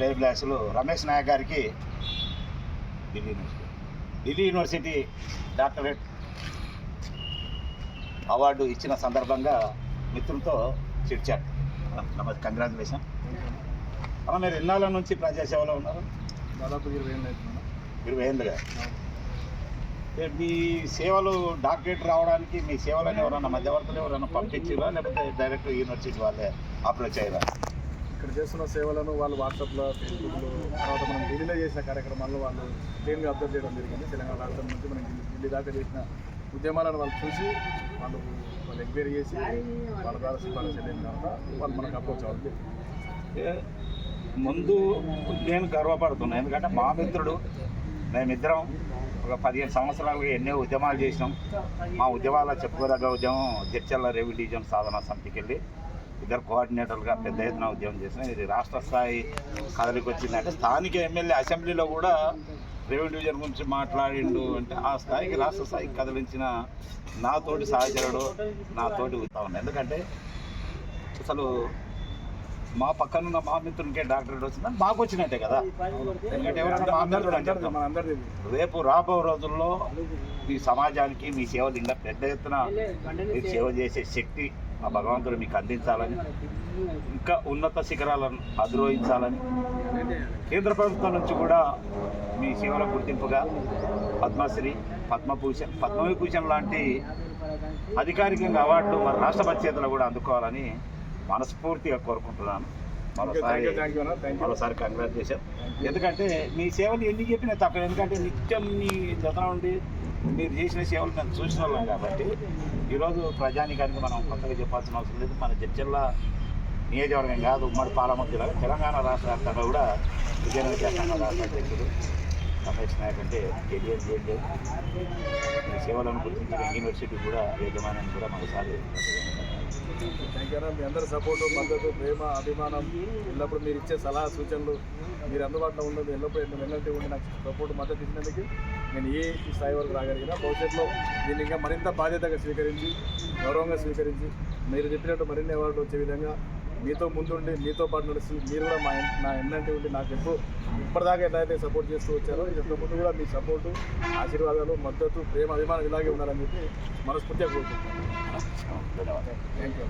శ్రేయభిలాషులు రమేష్ నాయక్ గారికి Delhi university doctorate award ఇచ్చిన సందర్భంగా మిత్రులతో చిట్చాట్. నమస్తే, కంగ్రాచులేషన్. అలా మీరు ఎన్నాళ్ళ నుంచి ప్రజాసేవలో ఉన్నారు? దాదాపు 20 ఏళ్ళు అవుతుంది. 20 ఏళ్ళుగా. మీ సేవలు డాక్టరేట్ రావడానికి మీ సేవలను ఎవరైనా మధ్యవర్తులు ఎవరైనా పంపించారా, లేకపోతే డైరెక్ట్ యూనివర్సిటీ వాళ్ళే అప్రోచ్ అయ్యారా? ఇక్కడ చేస్తున్న సేవలను వాళ్ళు వాట్సాప్లో, ఫేస్బుక్లో, తర్వాత మనం ఢిల్లీలో చేసిన కార్యక్రమాల్లో వాళ్ళు క్లీన్గా అబ్జర్వ్ చేయడం జరిగింది. తెలంగాణ రాష్ట్రం నుంచి మనం ఢిల్లీ దాకా చేసిన ఉద్యమాలను వాళ్ళు చూసి వాళ్ళు ఎంక్వైరీ చేసి వాళ్ళ ద్వారా సిఫారసు వెళ్ళిన తర్వాత వాళ్ళు మనకు అప్రోచ్ అవ్వాలి. ముందు నేను గర్వపడుతున్నాను, ఎందుకంటే మా మిత్రుడు మేమిద్దరం ఒక 15 సంవత్సరాలుగా ఎన్నో ఉద్యమాలు చేసినాం. మా ఉద్యమాల్లో చెప్పుకోదగ్గ ఉద్యమం జడ్చర్ల రెవెన్యూ డివిజన్ సాధన సమితికి వెళ్ళి ఇద్దరు కోఆర్డినేటర్లుగా పెద్ద ఎత్తున ఉద్యమం చేసినాం. ఇది రాష్ట్ర స్థాయి కదలికి వచ్చిందంటే స్థానిక ఎమ్మెల్యే అసెంబ్లీలో కూడా రెవెన్యూ డివిజన్ గురించి మాట్లాడిండు అంటే ఆ స్థాయికి రాష్ట్ర స్థాయికి కదిలించిన నాతోటి సహచరుడు, నాతోటి ఉత్సాహం. ఎందుకంటే అసలు మా పక్కనున్న మా మిత్రునికే డాక్టరేట్ వచ్చిందని మాకు వచ్చినట్టే కదా. ఎందుకంటే ఎవరైనా మా మిత్రుడు అని చెప్తాం. రేపు రాబో రోజుల్లో మీ సమాజానికి మీ సేవలు ఇంకా పెద్ద ఎత్తున మీరు సేవ చేసే శక్తి ఆ భగవంతుడు మీకు అందించాలని, ఇంకా ఉన్నత శిఖరాలను అధిరోహించాలని కేంద్ర ప్రభుత్వం నుంచి కూడా మీ సేవల గుర్తింపుగా పద్మశ్రీ, పద్మవిభూషణ్ లాంటి అధికారికంగా అవార్డులు మన రాష్ట్రపతి చేతులు కూడా అందుకోవాలని మనస్ఫూర్తిగా కోరుకుంటున్నాను. మరోసారి కంగ్రాచులేషన్. ఎందుకంటే మీ సేవలు ఎన్ని చెప్పినా తక్కువ, ఎందుకంటే నిత్యం మీ జత నుండి మీరు చేసిన సేవలు మేము చూసిన వాళ్ళం కాబట్టి ఈరోజు ప్రజానికానికి మనం కొత్తగా చెప్పాల్సిన అవసరం లేదు. మన జడ్చర్ల నియోజకవర్గం కాదు, ఉమ్మడి పాలమూరు జిల్లా, తెలంగాణ రాష్ట్ర వ్యాప్తంగా కూడా విజయనగరం తెలంగాణ రాష్ట్ర అధ్యక్షుడు రమేష్ నాయక్ అంటే తెలియదు చేయలేదు. మీ సేవలను గుర్తించిన యూనివర్సిటీ కూడా యజమాని కూడా మరోసారి థ్యాంక్ యూ. మీ అందరి సపోర్టు, మద్దతు, ప్రేమ, అభిమానం, ఎల్లప్పుడు మీరు ఇచ్చే సలహా సూచనలు, మీరు అందుబాటులో ఉండదు ఎల్లప్పుడూ వెళ్ళంటే ఉండి నాకు సపోర్టు, మద్దతు ఇచ్చినందుకు నేను ఏ స్థాయి వరకు రాగలిగినా భవిష్యత్తులో దీన్ని ఇంకా మరింత బాధ్యతగా స్వీకరించి, గౌరవంగా స్వీకరించి, మీరు చెప్పినట్టు మరిన్ని అవార్డులు వచ్చే విధంగా మీతో ముందుండి, మీతో పాటు నడిచి మీరు కూడా నా ఎన్నంటి ఉండి నాకు ఇప్పటిదాకా ఎట్లయితే సపోర్ట్ చేస్తూ వచ్చారో ఇంతకుముందు కూడా మీ సపోర్టు, ఆశీర్వాదాలు, మద్దతు, ప్రేమ, అభిమానం ఇలాగే ఉండాలని చెప్పి మనస్ఫూర్తిగా కోరుకుంటున్నాను. ధన్యవాదాలు. Thank you.